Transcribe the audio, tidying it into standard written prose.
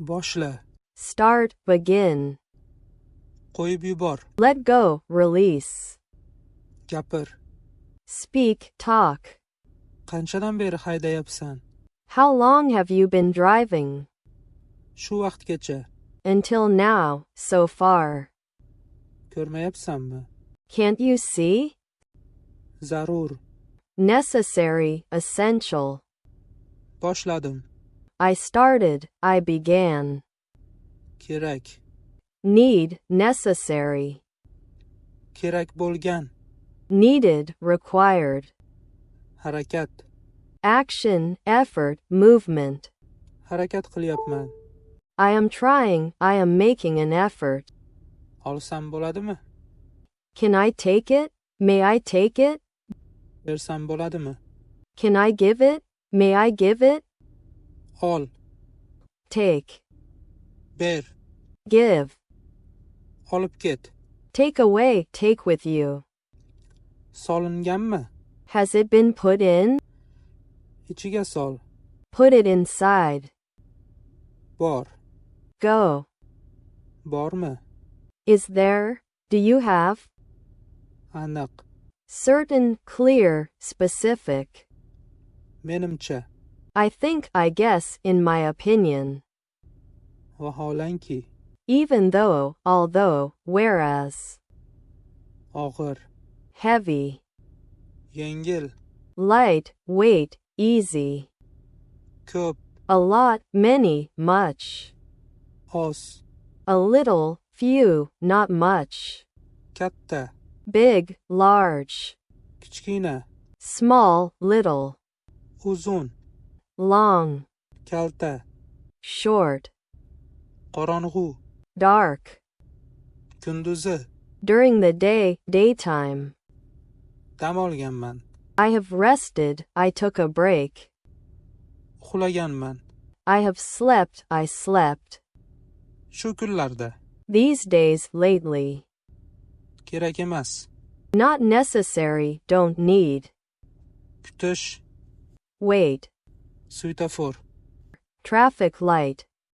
Boshla. Start, begin. Qo'yib yubor. Let go, release. Gapir. Speak, talk. Qanchadan beri haydayapsan? How long have you been driving? Shu vaqtgacha. Until now, so far. Ko'rmayapsanmi? Can't you see? Zarur. Necessary, essential. Boshladim. I started, I began. Kerak. Need, necessary. Kerak bo'lgan. Needed, required. Harakat. Action, effort, movement. Harakat qilyapman. I am trying, I am making an effort. Olsam bo'ladimi? Can I take it? May I take it? Bersam bo'ladimi? Can I give it? May I give it? Ol. Take. Ber. Give. Olib ket. Take away, take with you. Solinganmi? Has it been put in? Ichiga sol. Put it inside. Bor. Go. Bormi? Is there? Do you have? Aniq. Certain, clear, specific. Menimcha. I think, I guess, in my opinion. Vaholanki. Even though, although, whereas. Og'ir. Heavy. Yengil. Light, weight, easy. Ko'p. A lot, many, much. Oz. A little, few, not much. Katta. Big, large. Kichkina. Small, little. Uzun. Long. Kalta. Short. Qorong'u. Dark. Kunduzi. During the day, daytime. Dam olganman. I have rested, I took a break. Uxlaganman. I have slept, I slept. Shu kunlarda. These days, lately. Kerak emas. Not necessary, don't need. Kutish. Wait. Svetofor. Traffic light.